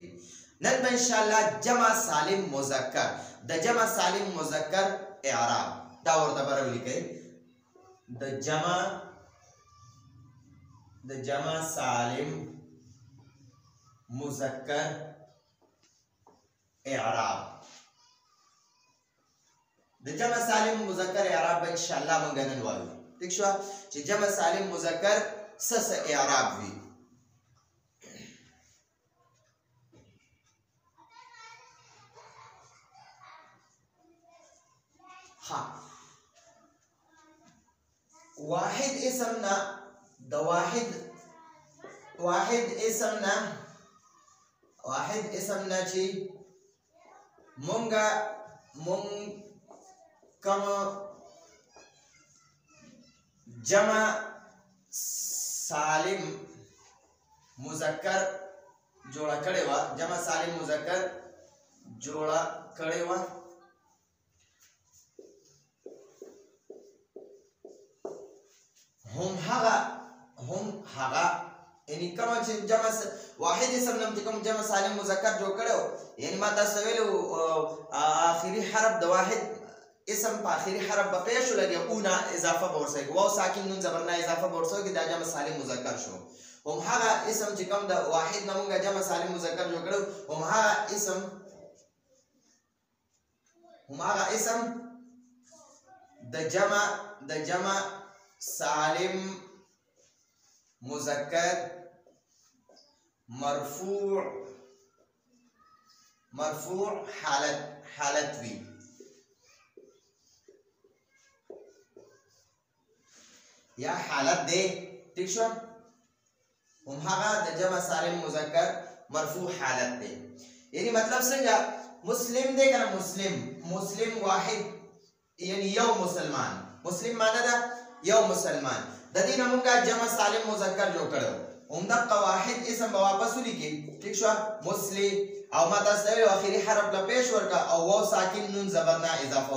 نن به ان شاء الله جمع سالم مذکر د جمع سالم مذکر اعراب دا ورته برولي کوي د جمع سالم مذکر اعراب د جمع سالم مذکر اعراب به ان شاء الله موږ نن وایو ٹھیک شو چې جمع سالم مذکر څه اعراب وي واحد اسمنا د واحد اسمنا چې مونږ کوم جمع سالم مذکر جوړه کړې و جمع سالم مذکر جوړه کړې و هم هغه یعنی کوم چې جمع واحد اسم نوم چې کوم جمع سالم مذکر جوړ کړو یعنی ما تاسو ویلو آخري حرف د واحد اسم په آخري حرف په پیښ لګي اونا اضافه ورسره واو ساکن نون زبر نه اضافه ورسره کې دا جمع سالم مذکر شو هم هغه اسم چې کوم د واحد نومګه جمع سالم مذکر جوړ کړو هم هغه اسم د جمع سالم مذکر مرفوع حالت وی یا حالت دے ٹھیک شو هم هغه د جمع سالم مذکر مرفوع حالت دے یعنی مطلب څنګه مسلم دے کنه مسلم واحد یعنی یو مسلمان مسلم معنی دا یو مسلمان د دې نومګه جمع سالم مذکر جوړ کړو همدغه واحد اسم واپس ولیکي ٹھیک شو مسلم او ما تاسو ته اخیری حرف لا پیش ورکا او واو ساکن نون زبر نه اضافه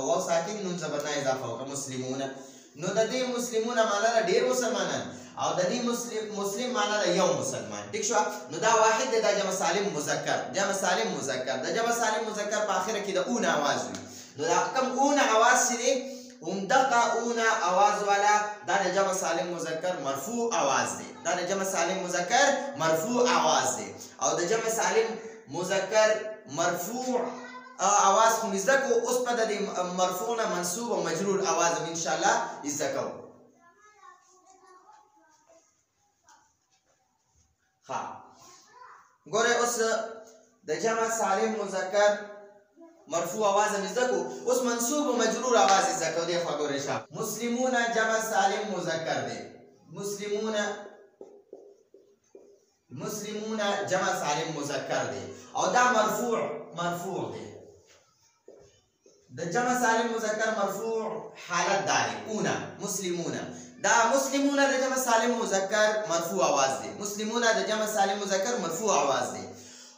وکړه مسلمون نو د دې مسلمون معنی ډیر مسلمانان او د دې مسلم معنی یو مسلمان ٹھیک شو نو دا واحد د جمع سالم مذکر د جمع سالم مذکر په اخر کې د اون आवाज وي نو دا کوم اون आवाज سره همدغه اونا आवाज والا دا د جمع سالم مذکر مرفوع आवाज دی او د جمع سالم مذکر مرفوع आवाज خو نزدکو اوس په د مرفوع نه منصوب او مجرور आवाज ان شاء الله نزدکو ها ګوره اوس د جمع سالم مذکر مرفوع आवाज نزدکو اوس منصوب او مجرور आवाज نزدکو دی خو ګوره شه مسلمون جمع سالم مذکر دی مسلمون جمع سالم مذکر دی او دا مرفوع دی د جمع سالم مذکر مرفوع حالت داری اونا مسلمون دا مسلمون د جمع سالم مذکر مرفوع आवाज دی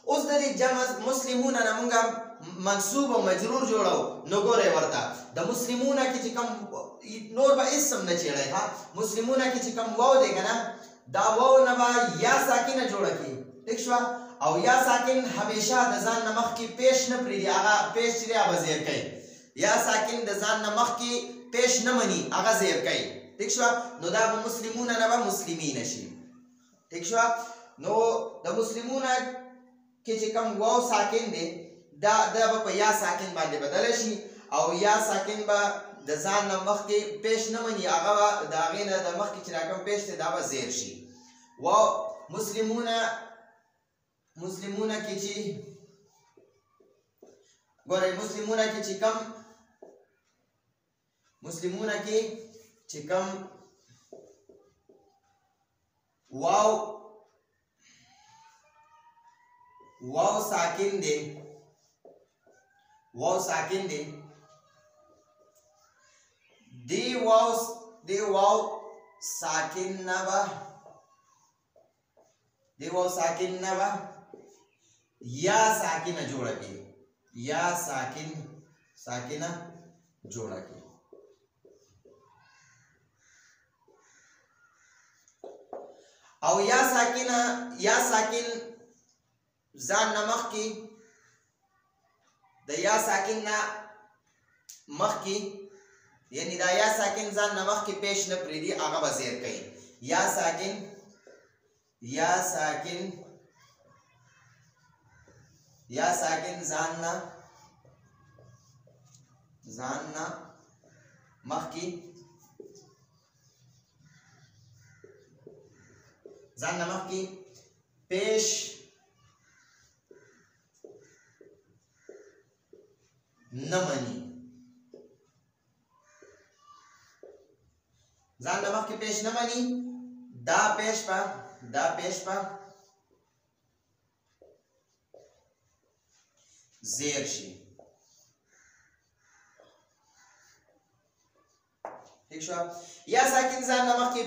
اوس د جمع مسلمون نمونګه منصوب او مجرور جوړاو نو ګوره ورته د مسلمون کې چې کوم نور به اسم نه چیړای ها مسلمون کې چې کوم واو دی کنه دا واو نه با یا ساکنه جوړه کی ٹھیک شو او یا ساکن همیشه د ځان نمخ کې پیش نه پریږي هغه پیش لري هغه زیر کوي یا ساکن د ځان نمخ کې پیش نه مني هغه زیر کوي ٹھیک شو نو دا مسلمون نه به مسلمین شي ٹھیک شو نو د مسلمون کې چې کوم واو ساکن دی دا په یا ساکن باندې بدل شي او یا ساکن به د ځان نمخ کې پیش نه مني هغه دا غینه د مخ کې چې راکم پیش ته دا به زیر شي واو مسلمون کې چې ګوره مسلمون کې چې کم واو ساکن دی دی واو ساکن نه با یا ساکنه جوړه کی او یا ساکن ځان نه مخکې د یا ساکن نه مخکې یعنی دا یا ساکن ځان نه مخکې پیش نه پرېږدي هغه به زیر کوي یا ساکن ځان نه مخکې پیش نه مني ځان نه مخکې پیش نه مني دا پیش په زیر شي ٹھیک شو یا ساکن ځان نه مخکې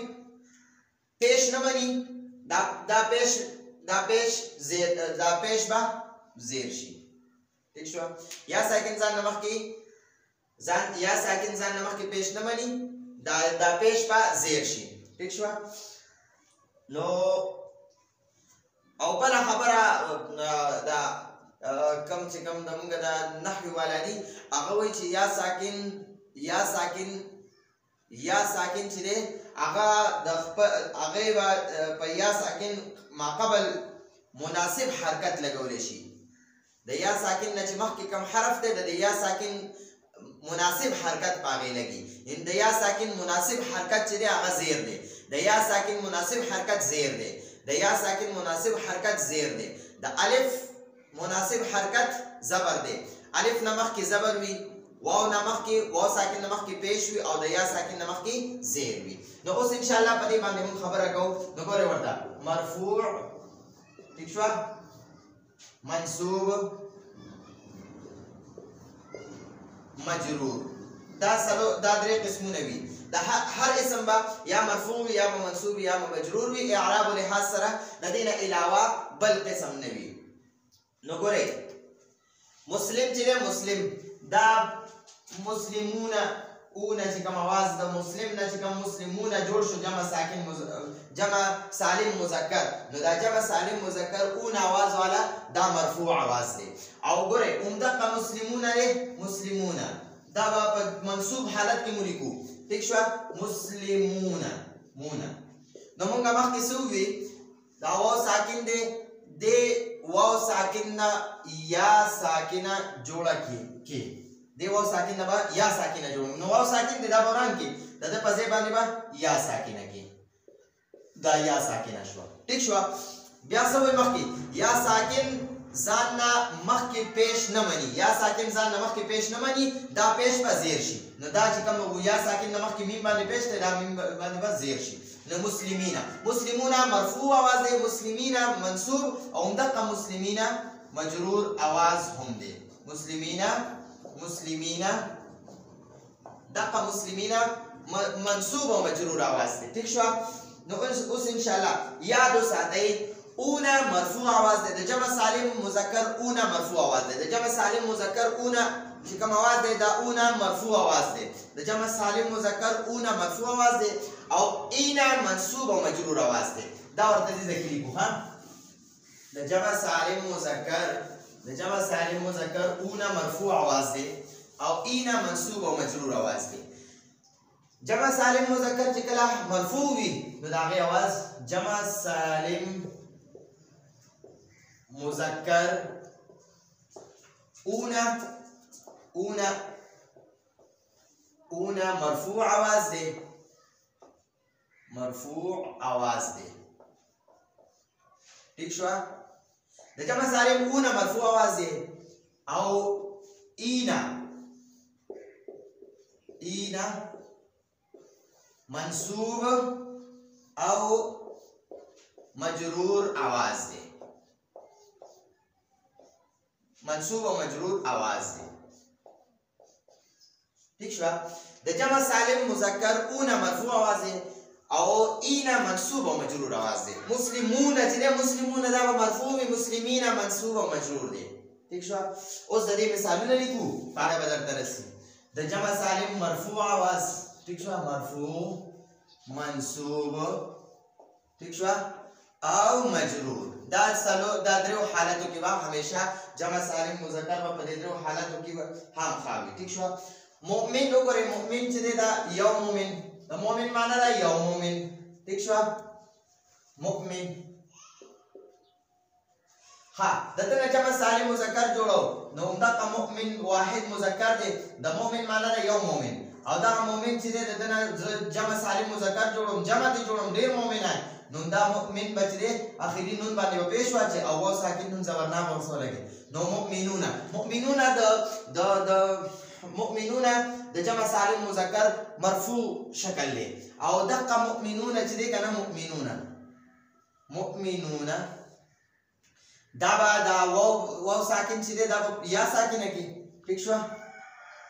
پیش نه مني دا پیش به زیر شي ٹھیک شو یا ساکن ځان نه مخکې پیش نه مني دا پیش به زیر شي ٹھیک شو نو او بله خبره دا کم چې کم زمونږ د نحوي والا دي هغه وایي چې یا ساکن چې دی هغه به په یا ساکن ماقبل مناسب حرکت لګولی شي د یا ساکن نه چې مخکې کم حرف دی د یا ساکن مناسب حرکت په هغې لګي یعنې د یا ساکن مناسب حرکت چې دی هغه زیر دی د یا ساکن مناسب حرکت زیر دی د یا ساکن مناسب حرکت زیر دی د الف مناسب حرکت زبر دی الف نه مخکې زبر وي واو ساکن نه مخکې پیش وي او د یا ساکن نه مخکې زیر وي نو اوس انشاءالله په دې باندې موږ خبره کوو نو ګورئ ورته مرفوع ٹھیک شوه منصوب مجرور دا درې قسمونه وي د هر اسم به یا مرفوع وي یا منصوب وي یا مجرور وي اعراب و لحاظ سره د دې نه علاوه بل قسم نه وي نو ګورئ مسلم چې دی مسلم دا مسلمونه اونه چې کوم اواز د مسلم نه چې کوم مسلمونه جوړ شو جمع سالم مذکر نو دا جمع سالم مذکر اون اواز والا دا مرفوع اواز دی او ګورئ عمدقه مسلمونه دا به په منصوب حالت کې ولیکو ٹھیک شوه مسلمونه نو موږ مخکې څه ووي دا واو ساکن دی دې واو ساکن نه یا ساکنه جوړه کې دی واو ساکن نه به یا ساکنه جوړه نو واو ساکن دی دا به وران کې د ده په ځای باندې به یا ساکنه کې دا یا ساکنه شوه ټیک شوه بیا څه وایي مخکې یا ساکن ځان نه مخکې پیش نه مني دا پیش به زیر شي نو دا چې کوم یا ساکن نه مخکې میم باندې پیش دی دا میم باندې به زیر شي نو مسلمونه مرفوع اواز دی مسلمینه منصوب او همدغه مسلمینه مجرور اواز هم دی مسلمینه دغه مسلمینه منصوب او مجرور اواز دی ٹھیک شو نو اوس انشاءالله یاد وساتئ اونا مرفوع آواز ده د جمع سالم مذکر اونا مرفوع آواز ده د جمع سالم مذکر اونا چې کوم آواز ده دا اونا مرفوع آواز ده د جمع سالم مذکر اونا مرفوع آواز ده او اینا منصوب او مجرور آواز ده دا ورته دې ذکر لیکو ها د جمع سالم مذکر اونا مرفوع آواز ده او اینا منصوب او مجرور آواز ده جمع سالم مذکر چې کله مرفوع وي نو د هغې آواز جمع سالم مذکر اونا مرفوع آواز ده ٹھیک شو د جمع سالم اونا مرفوع آواز ده او اینا منصوب او مجرور آواز ده ٹھیک شو د جمع سالم مذکر اونا مرفوع آواز ده او اینا منصوب او مجرور آواز ده مسلمونه چې ده مسلمونه دا مرفوع وي مسلمینه منصوب او مجرور ده ٹھیک شو اوس د دې مثالونه لیکو پاره به درته رسي د جمع سالم مرفوع آواز ٹھیک شو مرفوع منصوب ٹھیک شو او مجرور دا درو حالتو کې به همیشه جمع سالم مذکر په دې درو حالتو کې هم خاوي ٹھیک شو مؤمن وګورئ مؤمن چې دی دا یو مؤمن د مؤمن معنی دا یو مؤمن ٹھیک شو مؤمن ها دته جمع سالم مذکر جوړو نو دا مؤمن واحد مذکر دی د مؤمن معنی دا یو مؤمن او دا مؤمن چې دی دته جمع سالم مذکر جوړوم جمع دي جوړوم ډیر مؤمنان نو دا مؤمن بچ دی اخیری نون باندې په پیش واچي او و ساکن نون زبرنام ورسره لګي نو مؤمنون مؤمنون د جمع سالم مذکر مرفوع شکل دی او دغه مؤمنون چې دی کنه مؤمنون دا با دا و ساکن چې دی دا یا ساکنه کی ٹھیک شو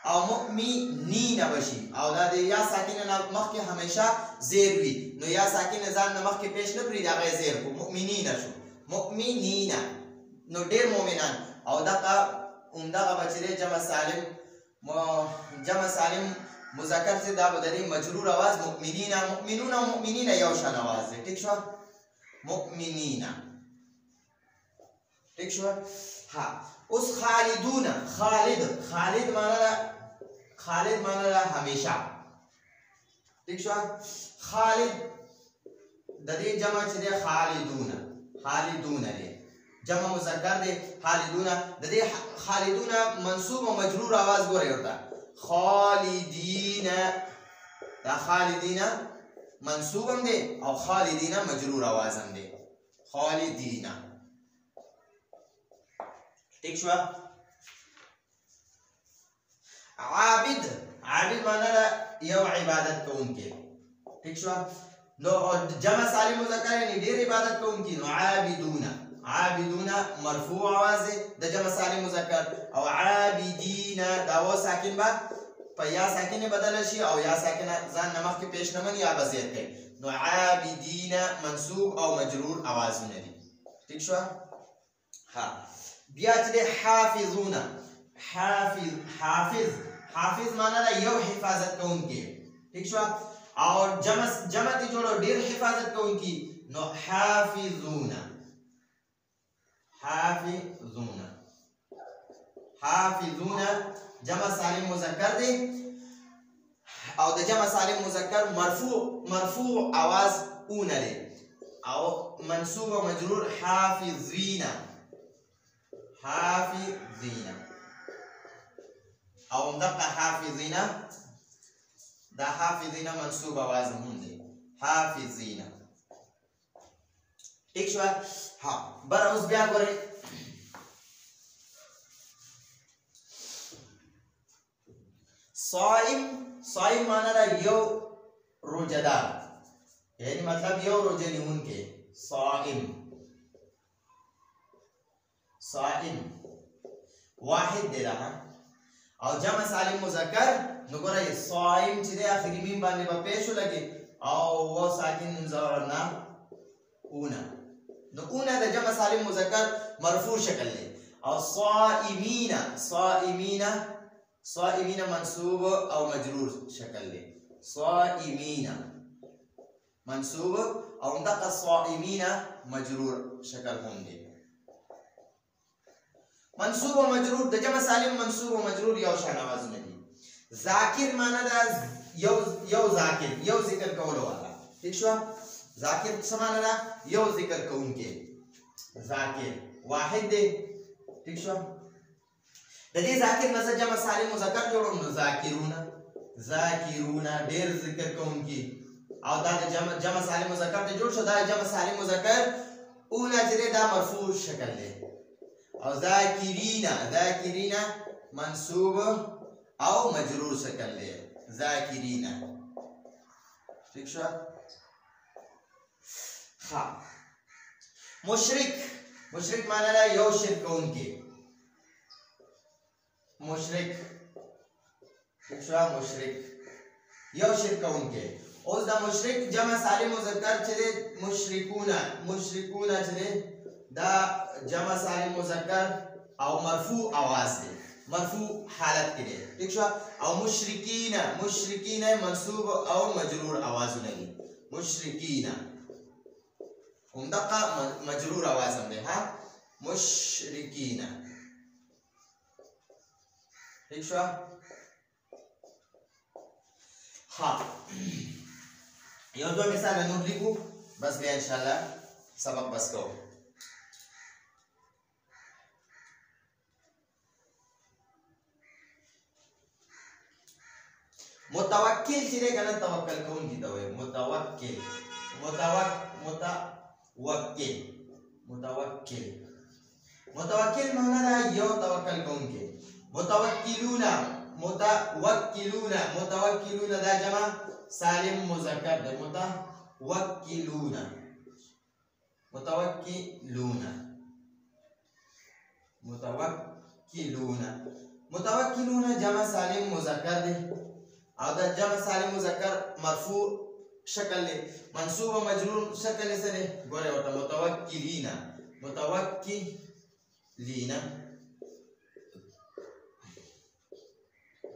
او مؤمنین بشي او دا د یا ساکنه نه مخکې همیشه زیر وي نو یا ساکنه ځان نه مخکې پیش نه پرې دا غي زیر کو مؤمنین شو مؤمنین نو ډېر مؤمنان او دا عمدغه بچی جمع سالم مذکر سے دا بدلی مجرور آواز مؤمنین مؤمنون او مؤمنین یو شان آواز دی ٹھیک شو مؤمنین ٹھیک شو ها اوس خالدون خالد معنی همیشه ٹھیک شو خالد د دې جمع چې دی خالدون دی جمع مذکر دی خالدون د دې خالدون منصوب او مجرور आवाज ګورئ ورته خالدین دا خالدین منصوب هم دی او خالدین مجرور आवाज هم دی خالدین ٹھیک شو عابد معنی یو عبادت کوونکی ٹھیک شو نو جمع سالم مذکر یعنی ډیر عبادت کوونکی نو عابدون مرفوع आवाज د جمع سالم مذکر او عابدین دا و ساکن با په یا ساکن بدل شي او یا ساکن ځان نمخ کې پیش نه مني یا بزیر کوي نو عابدین منصوب او مجرور आवाजونه دي ٹھیک شو ها بیا چې حافظون حافظ معنی یو حفاظت کوونکی ٹھیک شو او جمع دي جوړو ډیر حفاظت کوونکی نو حافظون جمع سالم مذکر دی او د جمع سالم مذکر مرفوع आवाज اون دی او منصوب او مجرور حافظین او دغه حافظین دا حافظین منصوب आवाज هم دی حافظین ٹھیک شو ها بر اوس بیا ګورئ صائم معنی یو روزدار یعنی مطلب یو روزه نیونکی صائم واحد دی دا او جمع سالم مذکر نو ګورئ صائم چې دی اخري میم باندې په پیشو لګي او و ساکن زورنا اونا نو اونا د جمع سالم مذکر مرفوع شکل دی او صائمین منصوب او مجرور شکل دی صائمین منصوب او دغه صائمین مجرور شکل هم دی منصوب او مجرور د جمع سالم منصوب او مجرور یو شان आवाजونه دي ذاکر معنی دا یو ذاکر یو ذکر کولو والا ٹھیک شو ذاکر څه معنی دا یو ذکر کوونکی ذاکر واحد دی ٹھیک شو د دې ذاکر نه جمع سالم مذکر جوړوم نو ذاکرون ډیر ذکر کوونکی او دا د جمع سالم مذکر ته جوړ شو دا جمع سالم مذکر اون چې دا مرفوع شکل دی او ذاکرین منصوب او مجرور شکل دی ذاکرین ٹھیک شو ها مشرک معنی یو شرک کوونکی مشرک یو شرک کوونکی اوس دا مشرک جمع سالم مذکر چې مشرکون چې دا جمع سالم مذکر او مرفوع आवाज دی مرفوع حالت کې دی ٹھیک شو او مشرکین منصوب او مجرور आवाजونه دي مشرکین هم دقه مجرور आवाज هم ده ها مشرکین ٹھیک شو ها یو دو مثال نور لیکو بس بیا ان شاء الله سبق بس کو متوکل چې ده کنه توکل کوونکی ته وایي متوکل متوکل معنا ده یو توکل کوونکی متوکلون دا جمع سالم مذکر ده متوکلون جمع سالم مذکر ده او دا جمع سالم مذکر مرفوع شکل له منصوب و مجرور شکل سره ګوره ورته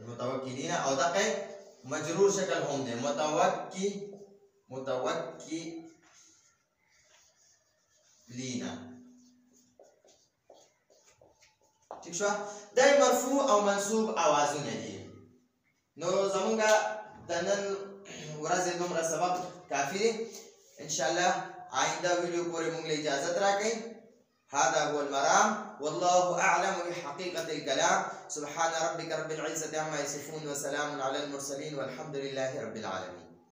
متوکلین او دا مجرور شکل هم ده متوکلین ٹھیک شو دا مرفوع او منصوب اوازونه دي نو زمونږه د نن ورځې دومره سبق کافي دی ان شاء الله آئنده ویډیو پورې موږ له اجازت راکړئ هذا هو المرام والله اعلم بحقيقه الكلام سبحان ربك رب العزه عما يصفون وسلام على المرسلين والحمد لله رب العالمين